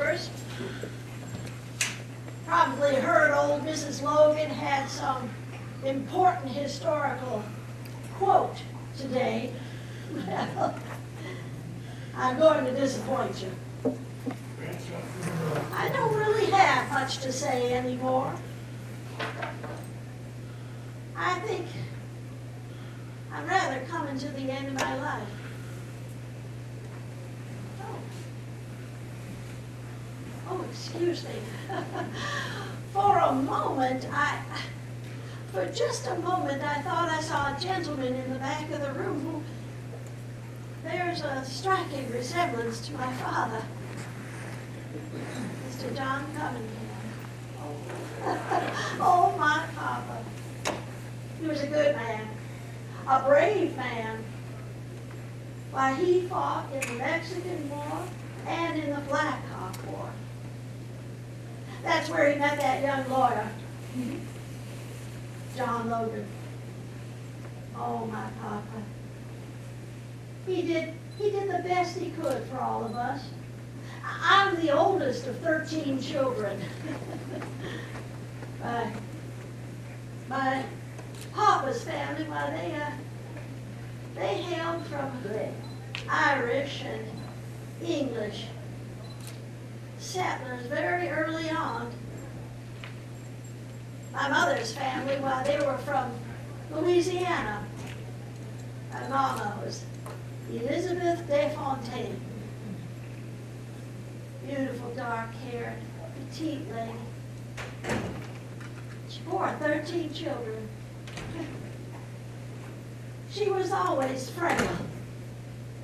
newspapers. Probably heard old Mrs. Logan had some important historical quote today. Well, I'm going to disappoint you. I don't really have much to say anymore. I think I'm rather coming to the end of my life. Oh, excuse me. For a moment, for just a moment, I thought I saw a gentleman in the back of the room who bears a striking resemblance to my father, Mr. John Cunningham. Oh, my papa. He was a good man, a brave man. Why, he fought in the Mexican War and in the Black Hawk War. That's where he met that young lawyer, John Logan. Oh, my papa. He did the best he could for all of us. I'm the oldest of 13 children. My papa's family, well, they hailed from Irish and English settlers very early on. My mother's family, well, they were from Louisiana. My mama was Elizabeth Desfontaine. Beautiful dark-haired, petite lady. She bore 13 children. She was always frail.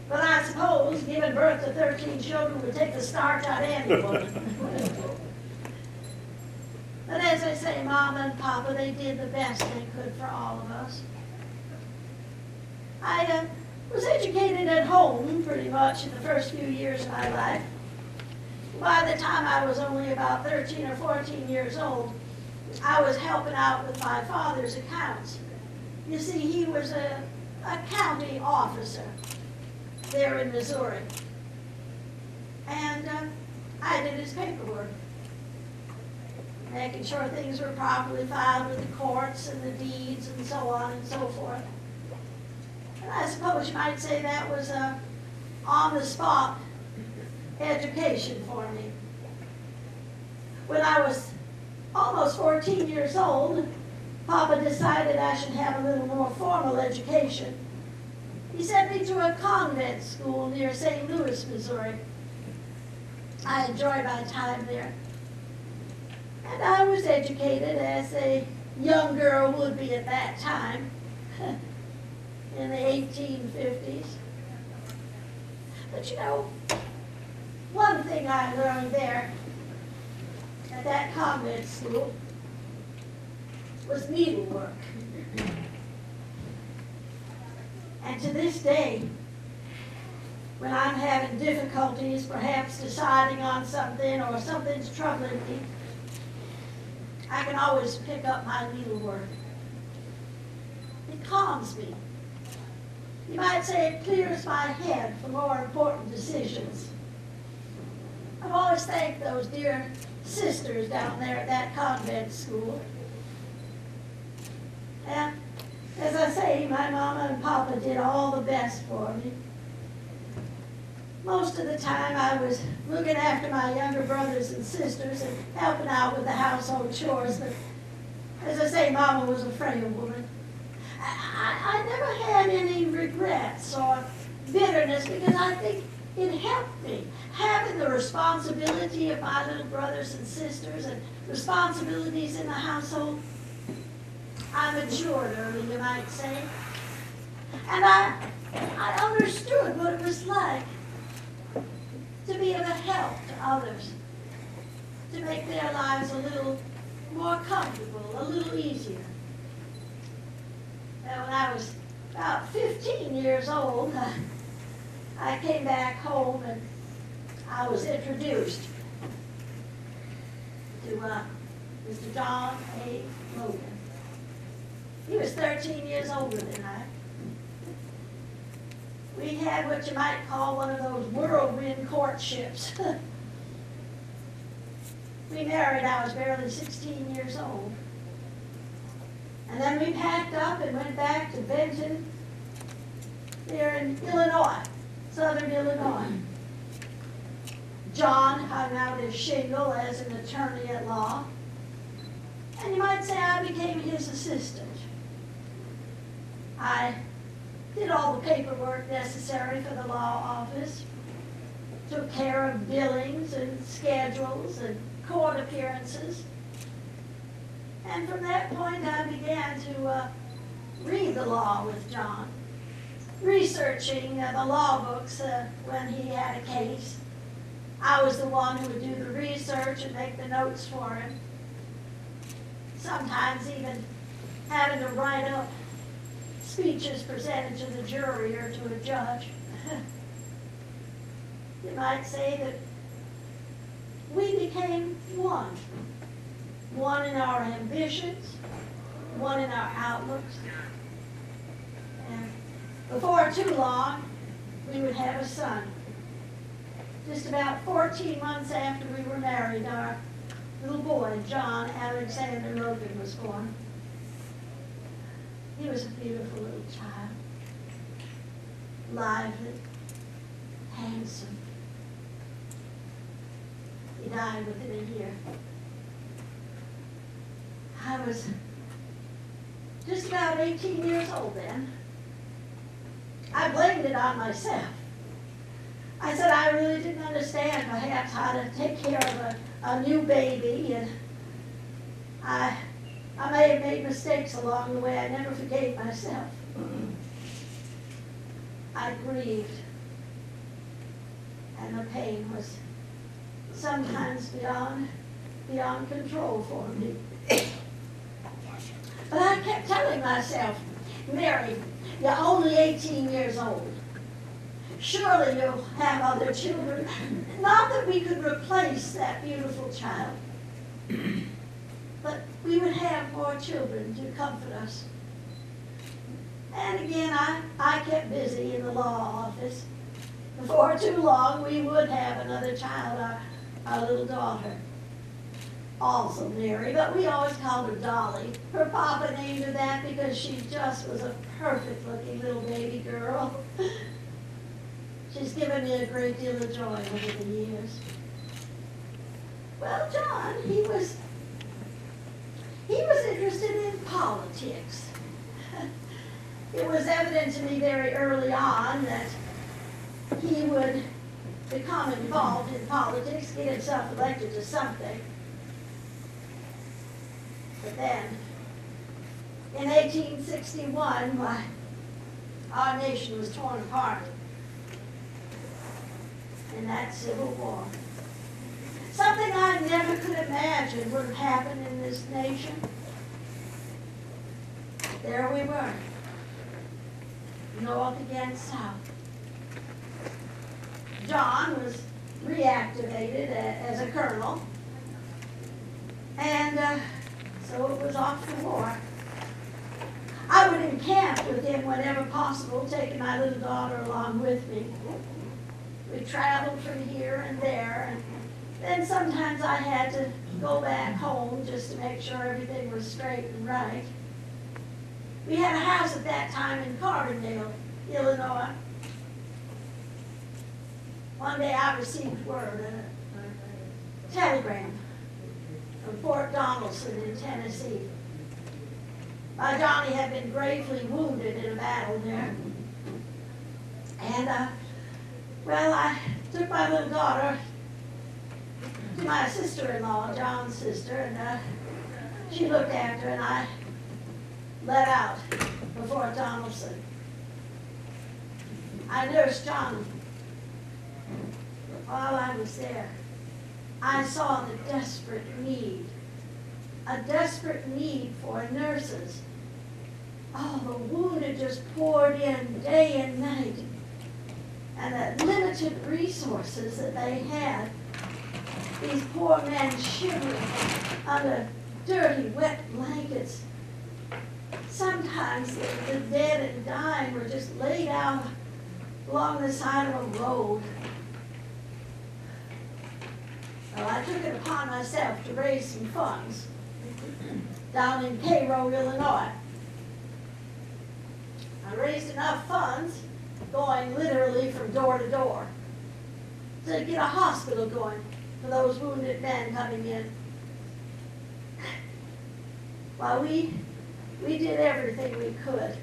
But I suppose giving birth to 13 children would take the starch out of any woman. But as I say, Mama and Papa, they did the best they could for all of us. I was educated at home pretty much in the first few years of my life. By the time I was only about 13 or 14 years old, I was helping out with my father's accounts. You see, he was a county officer there in Missouri. And I did his paperwork, making sure things were properly filed with the courts and the deeds and so on and so forth. And I suppose you might say that was a on-the-spot education for me. When I was almost 14 years old, Papa decided I should have a little more formal education. He sent me to a convent school near St. Louis, Missouri. I enjoyed my time there. And I was educated as a young girl would be at that time, in the 1850s. But you know, one thing I learned there at that convent school was needlework. And to this day, when I'm having difficulties, perhaps deciding on something or something's troubling me, I can always pick up my needlework. It calms me. You might say it clears my head for more important decisions. I've always thanked those dear sisters down there at that convent school. And as I say, my mama and papa did all the best for me. Most of the time I was looking after my younger brothers and sisters and helping out with the household chores, but as I say, Mama was a frail woman. I never had any regrets or bitterness because I think it helped me. Having the responsibility of my little brothers and sisters and responsibilities in the household, I matured early, you might say. And I understood what it was like to be of a help to others, to make their lives a little more comfortable, a little easier. Now, when I was about 15 years old, I came back home and I was introduced to Mr. John A. Logan. He was 13 years older than I. We had what you might call one of those whirlwind courtships. We married, I was barely 16 years old. And then we packed up and went back to Benton, there in Illinois, southern Illinois. John hung out his shingle as an attorney at law. And you might say I became his assistant. I did all the paperwork necessary for the law office, took care of billings and schedules and court appearances. And from that point, I began to read the law with John, researching the law books when he had a case. I was the one who would do the research and make the notes for him. Sometimes even having to write up speeches presented to the jury or to a judge. You might say that we became one. One in our ambitions, one in our outlooks. And before too long, we would have a son. Just about 14 months after we were married, our little boy, John Alexander Logan, was born. He was a beautiful little child, lively, handsome. He died within a year. I was just about 18 years old then. I blamed it on myself. I said I really didn't understand perhaps how to take care of a new baby, and I may have made mistakes along the way. I never forgave myself. I grieved, and the pain was sometimes beyond control for me. But I kept telling myself, Mary, you're only 18 years old. Surely you'll have other children. Not that we could replace that beautiful child, but we would have more children to comfort us. And again, I kept busy in the law office. Before too long, we would have another child, our little daughter. Also Mary, but we always called her Dolly. Her papa named her that because she just was a perfect-looking little baby girl. She's given me a great deal of joy over the years. Well, John, he was interested in politics. It was evident to me very early on that he would become involved in politics, get himself elected to something. But then, in 1861, our nation was torn apart in that Civil War. Something I never could imagine would have happened in this nation. There we were, North against South. John was reactivated as a colonel, and so it was off to war. I would encamp with him whenever possible, taking my little daughter along with me. We traveled from here and there, and then sometimes I had to go back home just to make sure everything was straight and right. We had a house at that time in Carbondale, Illinois. One day I received word, a telegram from Fort Donelson in Tennessee. My Johnny had been gravely wounded in a battle there. And, I took my little daughter to my sister-in-law, John's sister, and she looked after her, and I let out for Fort Donelson. I nursed John. While I was there, I saw the desperate need, a desperate need for nurses. Oh, the wounded just poured in day and night. And the limited resources that they had, these poor men shivering under dirty, wet blankets. Sometimes the dead and dying were just laid out along the side of a road. Well, I took it upon myself to raise some funds down in Cairo, Illinois. I raised enough funds, going literally from door to door, to get a hospital going for those wounded men coming in. Well, we did everything we could.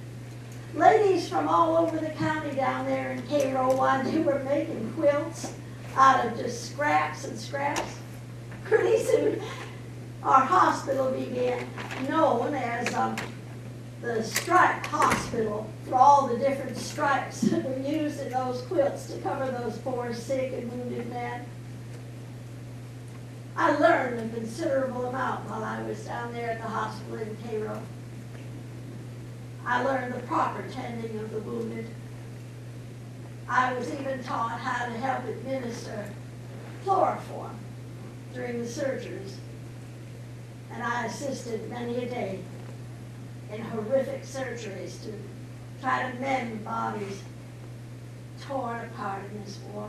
Ladies from all over the county down there in Cairo, they were making quilts out of just scraps and scraps. Pretty soon, our hospital began known as the Stripe Hospital for all the different stripes that were used in those quilts to cover those poor sick and wounded men. I learned a considerable amount while I was down there at the hospital in Cairo. I learned the proper tending of the wounded. I was even taught how to help administer chloroform during the surgeries. And I assisted many a day in horrific surgeries to try to mend bodies torn apart in this war.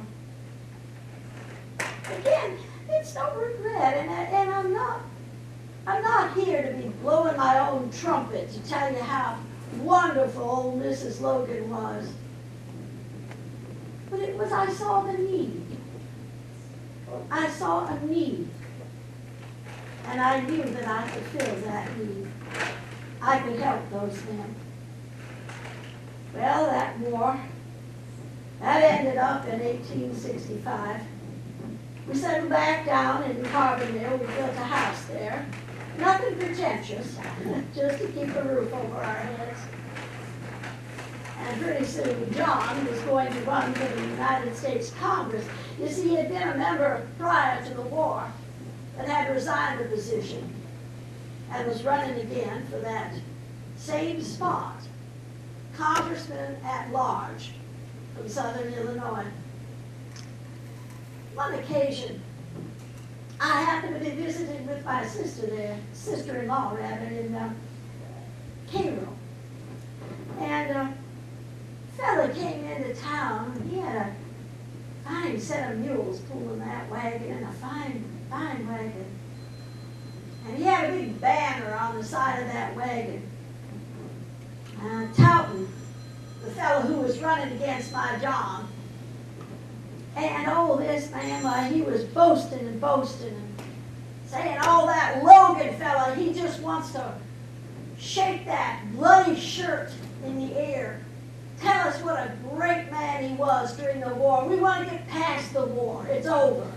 Again, it's no regret, and I'm not here to be blowing my own trumpet to tell you how wonderful old Mrs. Logan was. But it was, I saw the need. I saw a need. And I knew that I could fill that need. I could help those men. Well, that war, that ended up in 1865. We settled back down in Carbondale. We built a house there. Nothing pretentious, just to keep a roof over our heads. And pretty soon, John was going to run for the United States Congress. You see, he had been a member prior to the war, but had resigned the position and was running again for that same spot, Congressman at Large from Southern Illinois. One occasion, I happened to be visiting with my sister there, sister-in-law rather, in Cairo. And a fella came into town, and he had a fine set of mules pulling that wagon, and a fine wagon. And he had a big banner on the side of that wagon, touting the fellow who was running against my John. And oh, this man, why, he was boasting and saying, oh, that Logan fella, he just wants to shake that bloody shirt in the air. Tell us what a great man he was during the war. We want to get past the war. It's over.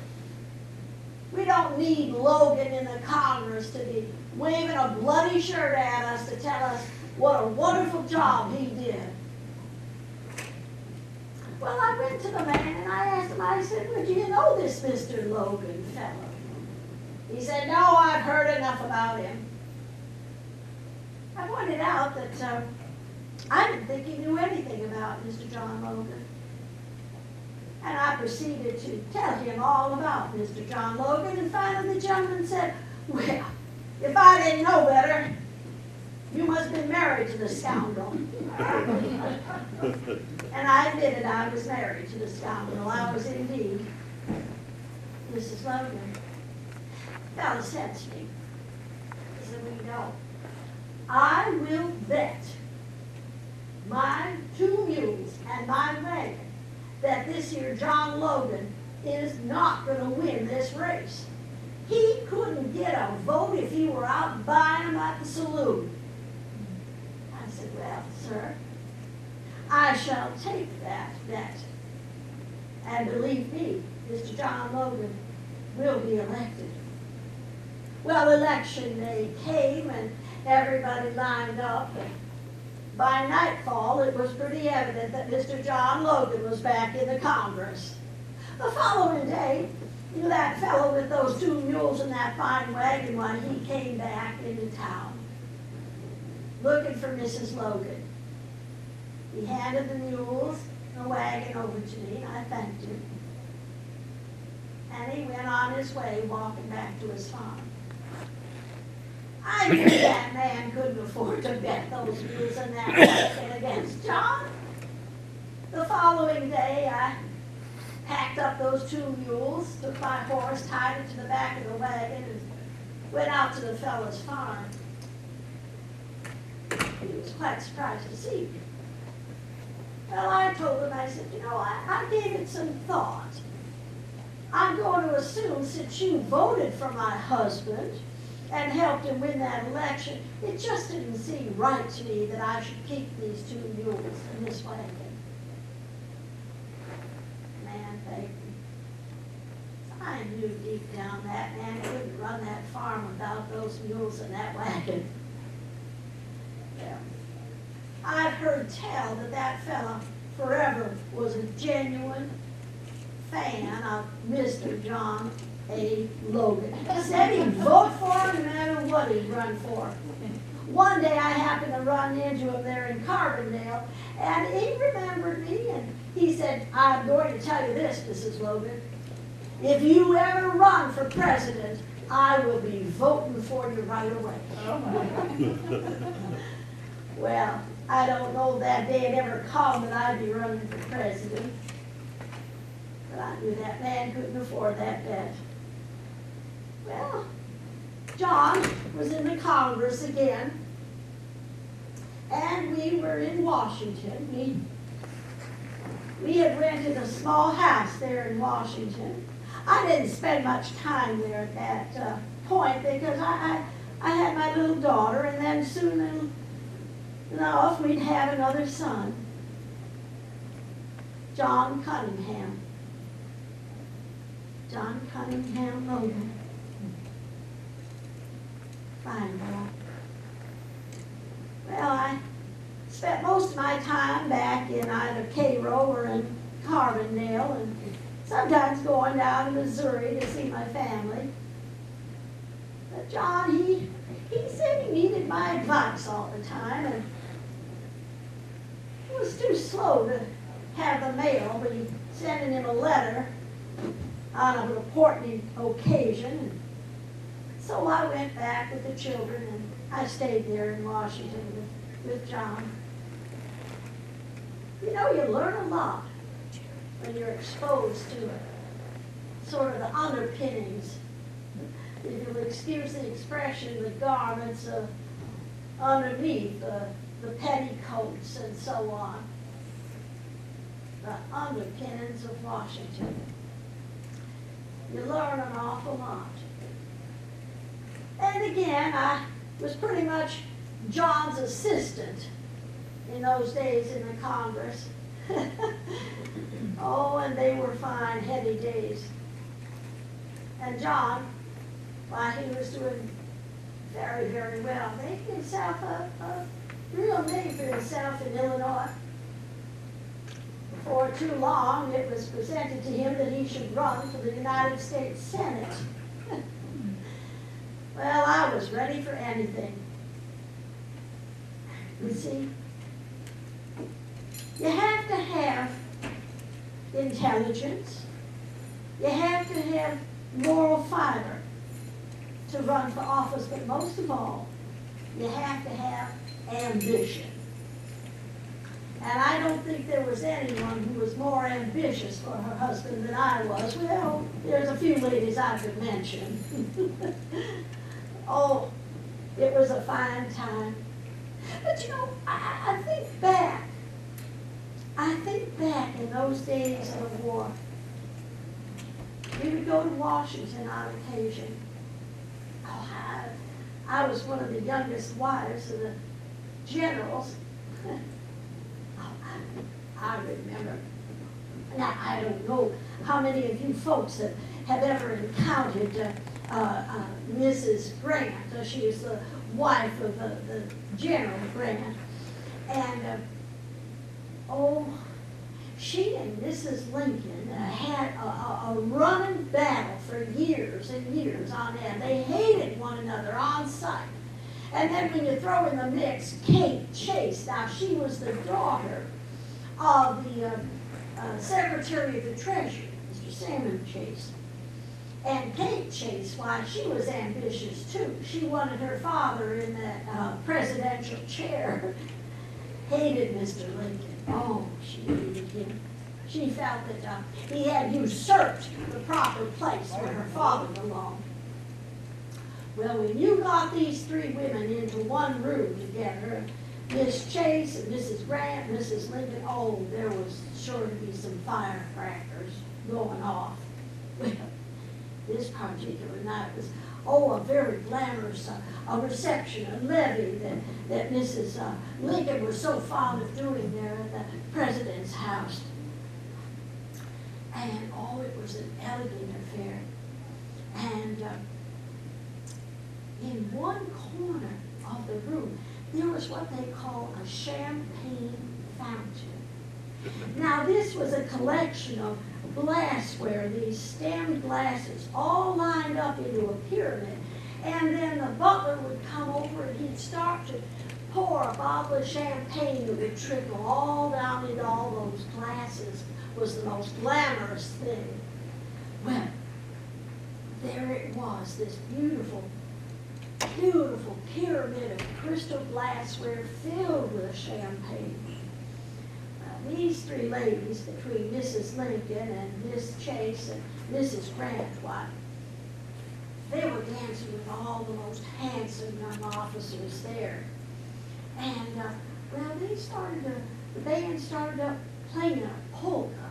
We don't need Logan in the Congress to be waving a bloody shirt at us to tell us what a wonderful job he did. Well, I went to the man and I asked him, I said, well, do you know this Mr. Logan fellow? He said, no, I've heard enough about him. I pointed out that I didn't think he knew anything about Mr. John Logan. And I proceeded to tell him all about Mr. John Logan, and finally the gentleman said, well, if I didn't know better, you must have been married to the scoundrel. And I admitted I was married to the scoundrel. I was indeed Mrs. Logan. The fellow said to me, he said, well, you know, I will bet my 2 mules and my wagon that this here John Logan is not going to win this race. He couldn't get a vote if he were out buying them at the saloon. I said, well, sir, I shall take that bet. And believe me, Mr. John Logan will be elected. Well, election day came and everybody lined up. And by nightfall, it was pretty evident that Mr. John Logan was back in the Congress. The following day, that fellow with those 2 mules and that fine wagon, when he came back into town looking for Mrs. Logan. He handed the mules and the wagon over to me, and I thanked him. And he went on his way, walking back to his farm. I knew that man couldn't afford to bet those mules and that wagon against John. The following day, I packed up those 2 mules, took my horse, tied it to the back of the wagon, and went out to the fellow's farm. He was quite surprised to see me. Well, I told him, I said, you know, I gave it some thought. I'm going to assume since you voted for my husband and helped him win that election, it just didn't seem right to me that I should keep these 2 mules in this wagon. Man begged me. I knew deep down that man couldn't run that farm without those mules in that wagon. Yeah. I've heard tell that that fella forever was a genuine fan of Mr. John A. Logan. Said he'd vote for him no matter what he'd run for. One day I happened to run into him there in Carbondale, and he remembered me, and he said, I'm going to tell you this, Mrs. Logan. If you ever run for president, I will be voting for you right away. Oh my. Well, I don't know if that day had ever come that I'd be running for president. But I knew that man couldn't afford that bet. Well, John was in the Congress again, and we were in Washington. We had rented a small house there in Washington. I didn't spend much time there at that point because I had my little daughter, and then soon enough we'd have another son, John Cunningham. John Cunningham Logan. Fine boy. Well, I spent most of my time back in either Cairo or in Carbondale, and sometimes going down to Missouri to see my family. But John, he said he needed my advice all the time, and it was too slow to have the mail, but he sending him a letter on an important occasion. So I went back with the children, and I stayed there in Washington with John. You know, you learn a lot when you're exposed to sort of the underpinnings, if you'll excuse the expression, the garments underneath, the petticoats and so on, the underpinnings of Washington. You learn an awful lot. And again, I was pretty much John's assistant in those days in the Congress. Oh, and they were fine, heady days. And John, while he was doing very, very well, made himself a real name for himself in Illinois. Before too long, it was presented to him that he should run for the United States Senate. Well, I was ready for anything. You see, you have to have intelligence. You have to have moral fiber to run for office, but most of all, you have to have ambition. And I don't think there was anyone who was more ambitious for her husband than I was. Well, there's a few ladies I could mention. Oh, it was a fine time. But you know, I think back in those days of the war. We would go to Washington on occasion. Oh, I was one of the youngest wives of the generals. Oh, I remember. Now, I don't know how many of you folks have ever encountered Mrs. Grant. She is the wife of the General Grant. And, she and Mrs. Lincoln had a running battle for years and years on end. They hated one another on sight. And then when you throw in the mix Kate Chase, now she was the daughter of the Secretary of the Treasury, Mr. Salmon Chase. And Kate Chase, why, she was ambitious too. She wanted her father in that presidential chair. Hated Mr. Lincoln. Oh, she hated him. She felt that he had usurped the proper place where her father belonged. Well, when you got these three women into one room together, Miss Chase and Mrs. Grant, Mrs. Lincoln, oh, there was sure to be some firecrackers going off. Well, this particular night was, a very glamorous a reception, a levee that Mrs. Lincoln was so fond of doing there at the president's house. And, it was an elegant affair. And in one corner of the room, there was what they call a champagne fountain. Now, this was a collection of glassware, these stemmed glasses, all lined up into a pyramid. And then the butler would come over and he'd start to pour a bottle of champagne that would trickle all down into all those glasses. It was the most glamorous thing. Well, there it was, this beautiful, beautiful pyramid of crystal glassware filled with champagne. These three ladies, between Mrs. Lincoln and Miss Chase and Mrs. Grant, they were dancing with all the most handsome young officers there. And, the band started up playing a polka.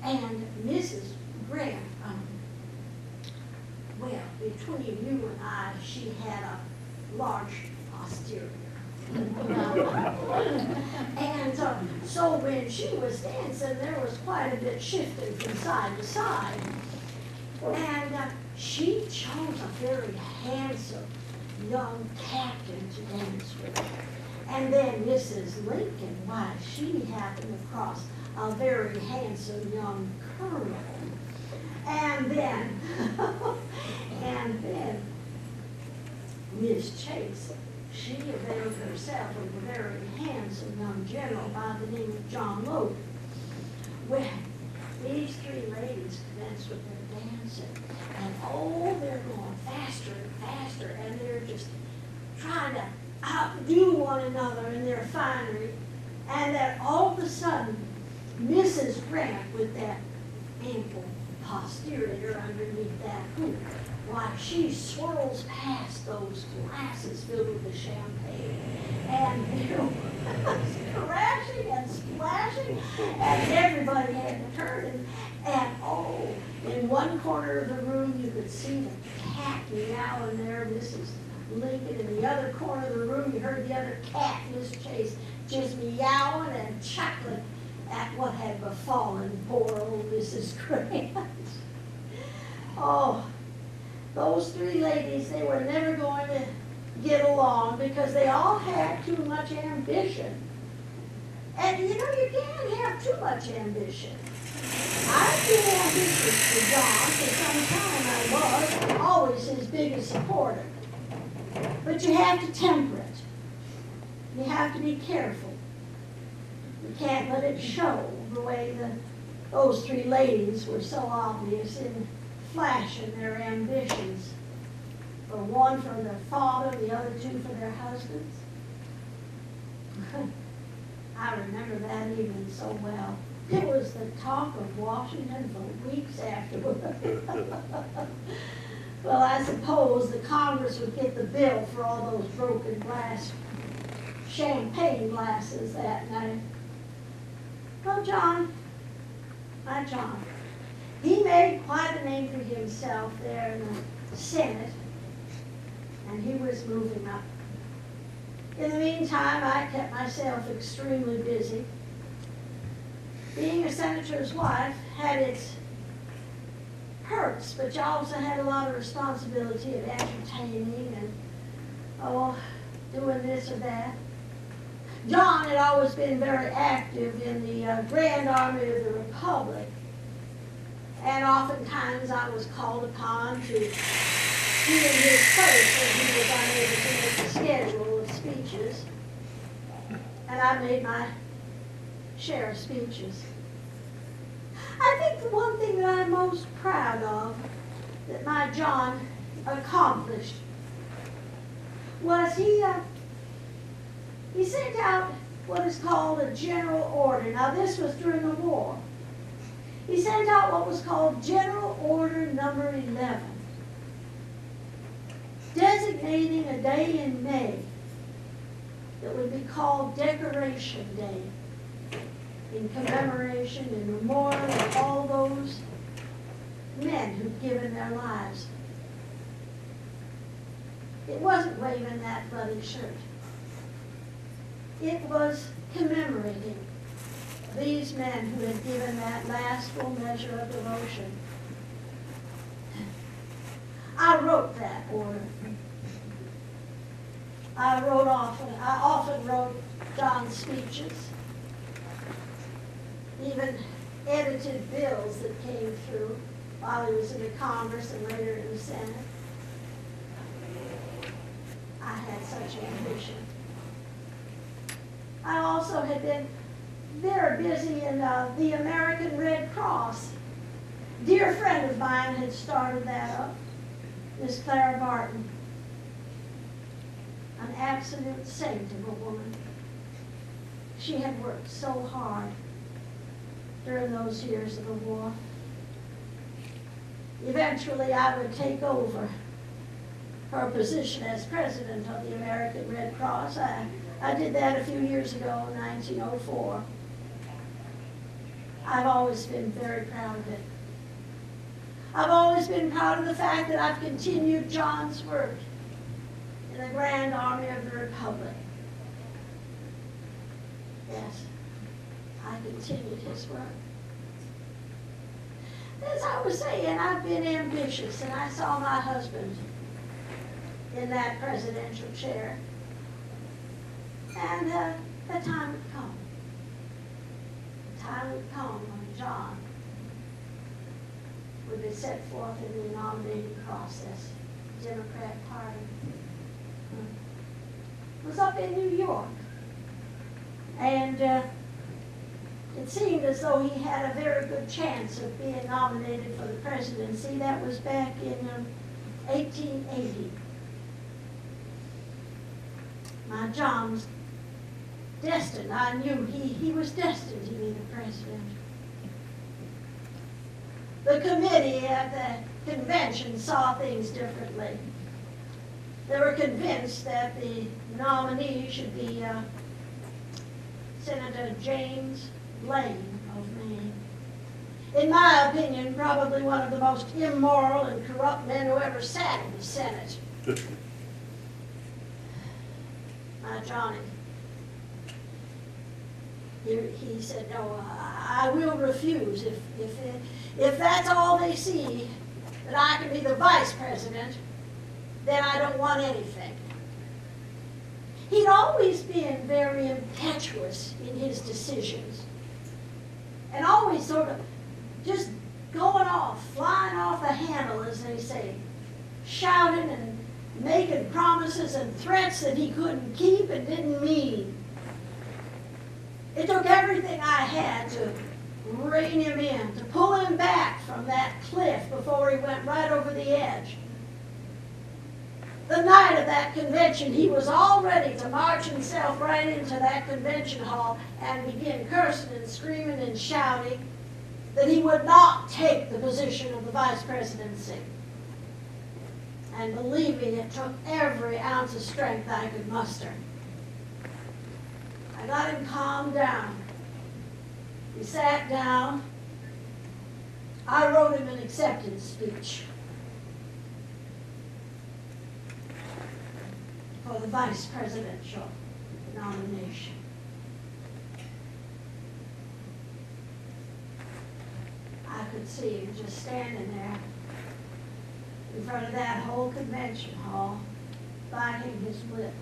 And Mrs. Grant, between you and I, she had a large posterior. And so when she was dancing, there was quite a bit shifting from side to side. And she chose a very handsome young captain to dance with. And then Mrs. Lincoln, she happened across a very handsome young colonel. And then Miss Chase, she availed herself of a very handsome young general by the name of John Logan. Well, these three ladies commenced with their dancing, and they're going faster and faster, and they're just trying to outdo one another in their finery. And then all of a sudden, Mrs. Grant, with that ample posterior underneath that hoop, she swirls past those glasses filled with the champagne, and there was crashing and splashing, and everybody had to turn. And in one corner of the room, you could see the cat meowing there, Mrs. Lincoln. In the other corner of the room, you heard the other cat, Miss Chase, just meowing and chuckling at what had befallen poor old Mrs. Grant. Those three ladies, they were never going to get along because they all had too much ambition. And you can't have too much ambition. I've been ambitious for John for some time. I was always his biggest supporter. But you have to temper it. You have to be careful. You can't let it show the way those three ladies were so obvious in flashing their ambitions. The one for their father, the other two for their husbands. I remember that evening so well. It was the talk of Washington for weeks afterward. Well, I suppose the Congress would get the bill for all those broken glass champagne glasses that night. Well, my John, he made quite a name for himself there in the Senate, and he was moving up. In the meantime, I kept myself extremely busy. Being a senator's wife had its perks, but you also had a lot of responsibility of entertaining and, doing this or that. John had always been very active in the Grand Army of the Republic, and oftentimes I was called upon to be in his place when he was unable to make the schedule of speeches, and I made my share of speeches. I think the one thing that I'm most proud of that my John accomplished was he sent out what is called a general order. Now, this was during the war. he sent out what was called General Order Number 11, designating a day in May that would be called Decoration Day, in commemoration and memorial of all those men who've given their lives. It wasn't waving that bloody shirt. It was commemorating these men who had given that last full measure of devotion. I wrote that order. I often wrote John's speeches, even edited bills that came through while he was in the Congress and later in the Senate. I had such ambition. I also had been very busy in the American Red Cross. A dear friend of mine had started that up, Miss Clara Barton, an absolute saint of a woman. She had worked so hard during those years of the war. Eventually, I would take over her position as president of the American Red Cross. I did that a few years ago, in 1904. I've always been very proud of it. I've always been proud of the fact that I've continued John's work in the Grand Army of the Republic. Yes, I continued his work. As I was saying, I've been ambitious, and I saw my husband in that presidential chair. And the time would come. The time would come when John would be set forth in the nominating process, Democrat Party. It was up in New York. And it seemed as though he had a very good chance of being nominated for the presidency. That was back in 1880. My John was destined. I knew he was destined to be the president. The committee at the convention saw things differently. They were convinced that the nominee should be Senator James Blaine of Maine. In my opinion, probably one of the most immoral and corrupt men who ever sat in the Senate. My Johnny. He said, no, I will refuse. If that's all they see, that I can be the vice president, then I don't want anything. He'd always been very impetuous in his decisions, and always sort of just going off, flying off the handle, as they say, shouting and making promises and threats that he couldn't keep and didn't mean. It took everything I had to rein him in, to pull him back from that cliff before he went right over the edge. The night of that convention, he was all ready to march himself right into that convention hall and begin cursing and screaming and shouting that he would not take the position of the vice presidency. And believe me, it took every ounce of strength I could muster. I got him calmed down. He sat down. I wrote him an acceptance speech for the vice presidential nomination. I could see him just standing there in front of that whole convention hall, biting his lip.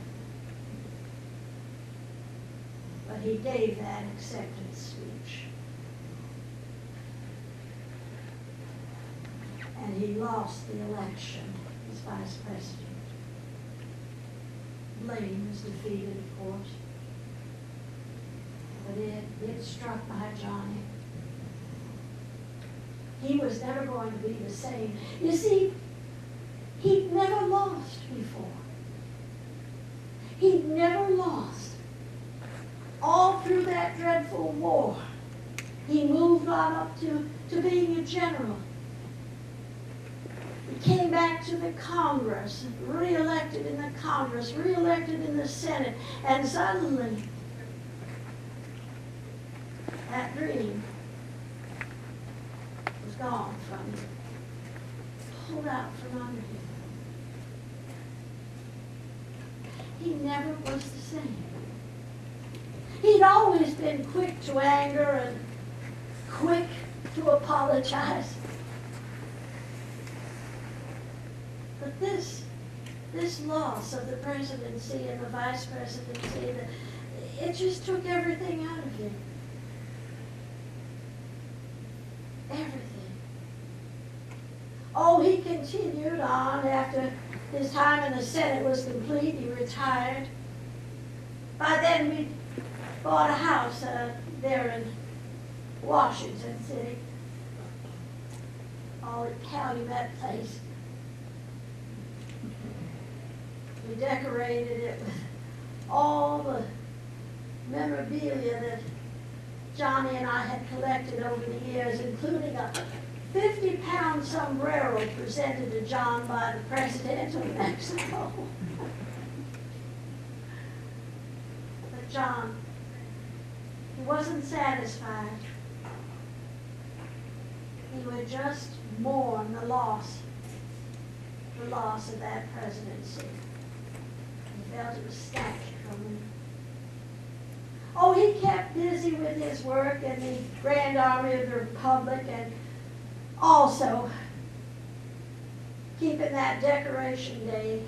But he gave that acceptance speech. And he lost the election as vice president. Blaine was defeated, of course. But it struck my Johnny. He was never going to be the same. You see, he'd never lost before. He'd never lost. All through that dreadful war, He moved on up to being a general. He came back to the Congress, re-elected in the Congress, re-elected in the Senate, and suddenly, that dream was gone from him, pulled out from under him. He never was the same. He'd always been quick to anger and quick to apologize. But this loss of the presidency and the vice presidency, it just took everything out of him. Everything. Oh, he continued on after his time in the Senate was complete. He retired. By then, we bought a house there in Washington City. Oh, at Calumet Place. We decorated it with all the memorabilia that Johnny and I had collected over the years, including a 50-pound sombrero presented to John by the President of Mexico. But John, he wasn't satisfied. He would just mourn the loss of that presidency. He felt it was snatched from him. Oh, he kept busy with his work in the Grand Army of the Republic, and also keeping that Decoration Day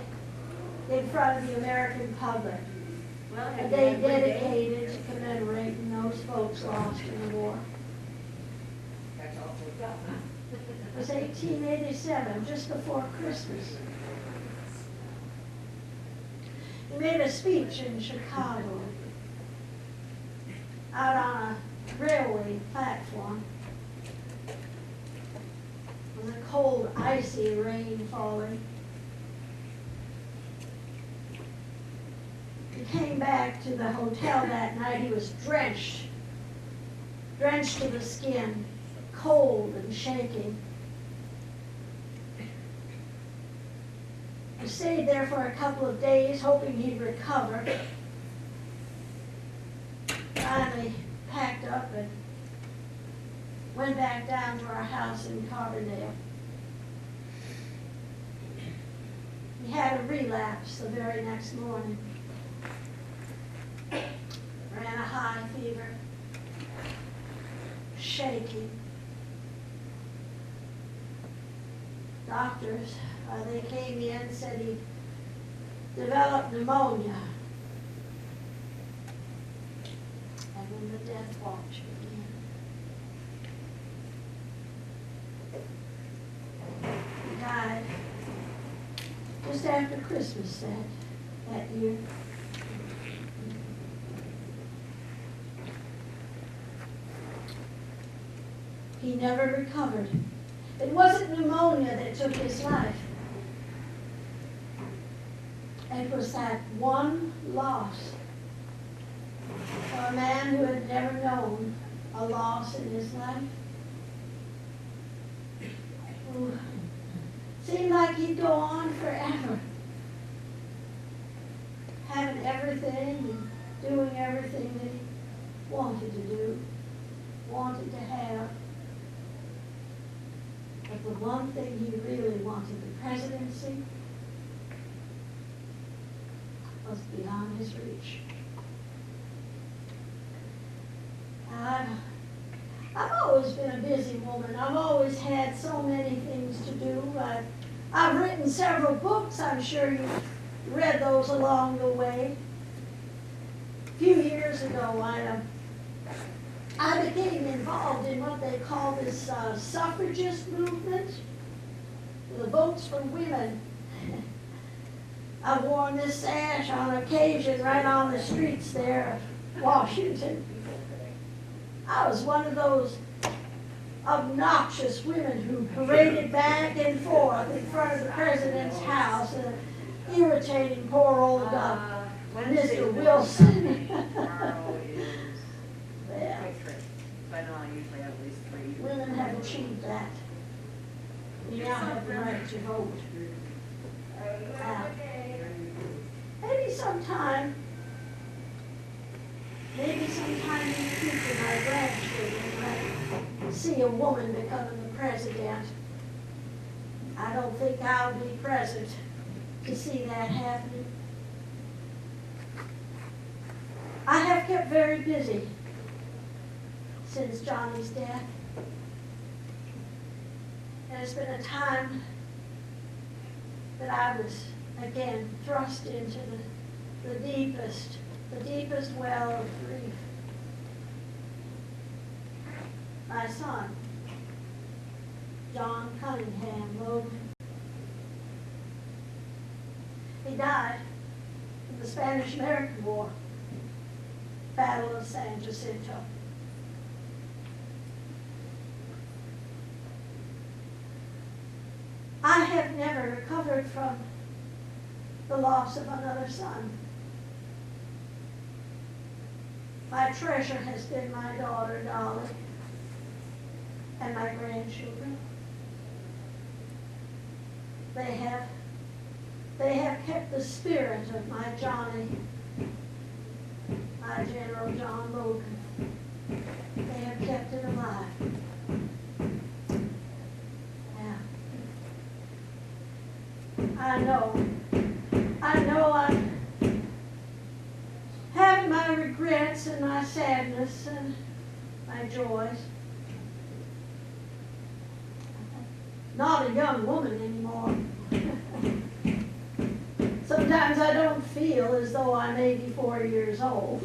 in front of the American public. Well, A day dedicated to commemorating those folks lost in the war. That's all we've got, huh? It was 1887, just before Christmas. He made a speech in Chicago, out on a railway platform. It was a cold, icy rain falling. He came back to the hotel that night. He was drenched to the skin, cold and shaking. He stayed there for a couple of days, hoping he'd recover. Finally packed up and went back down to our house in Carbondale. He had a relapse the very next morning. Ran a high fever, shaking. Doctors, they came in and said he developed pneumonia. And then the death watch began. He died just after Christmas that year. He never recovered. It wasn't pneumonia that took his life. It was that one loss for a man who had never known a loss in his life. Who seemed like he'd go on forever, having everything and doing everything that he wanted to do, wanted to have. But the one thing he really wanted, the presidency, was beyond his reach. I've always been a busy woman. I've always had so many things to do. I've written several books. I'm sure you've read those along the way. A few years ago, I became involved in what they call this suffragist movement, the votes for women. I've worn this sash on occasion right on the streets there of Washington. I was one of those obnoxious women who paraded back and forth in front of the president's house, irritating poor old Mr. Wilson. Tomorrow is Yeah. But no, I usually have at least 3. Women have achieved that. We now have the right to vote. Maybe sometime in the future, my grandchildren might see a woman becoming the president. I don't think I'll be present to see that happening. I have kept very busy since Johnny's death. And it's been a time that I was again thrust into the deepest well of grief. My son, John Cunningham Logan, he died in the Spanish-American War, Battle of San Jacinto. I have never recovered from the loss of another son. My treasure has been my daughter, Dolly, and my grandchildren. They have kept the spirit of my Johnny, my General John Logan. They have kept it alive. I know I'm having my regrets and my sadness and my joys. Not a young woman anymore. Sometimes I don't feel as though I'm 84 years old.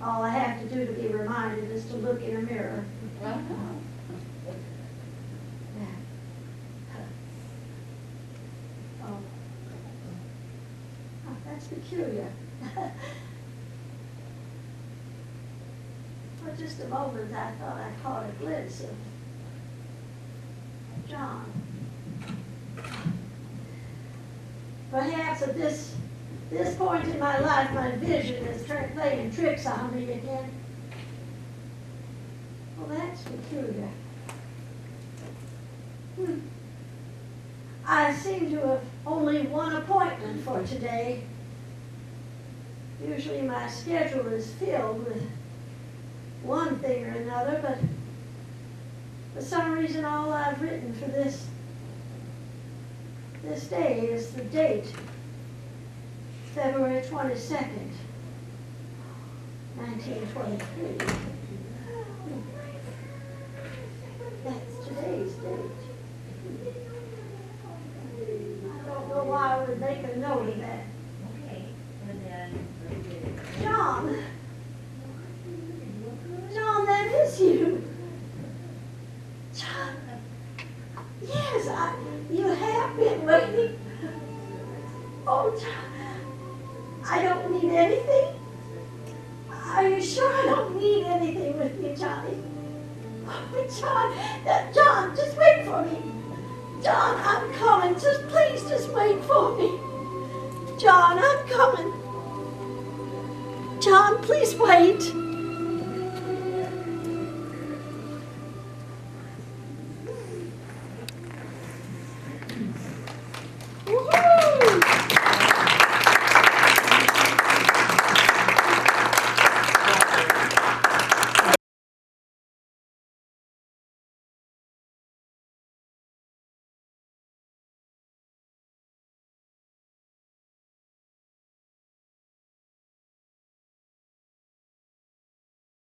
All I have to do to be reminded is to look in a mirror. That's peculiar. For just a moment, I thought I caught a glimpse of John. Perhaps at this point in my life, my vision is playing tricks on me again. Well, that's peculiar. I seem to have only one appointment for today. Usually my schedule is filled with one thing or another, but for some reason all I've written for this day is the date, February 22nd, 1923. That's today's date. I don't know why I would make a note of that. John, that is you. John, yes, you have been waiting. Oh, John, I don't need anything. Are you sure I don't need anything with me, Johnny? Oh, John, just wait for me.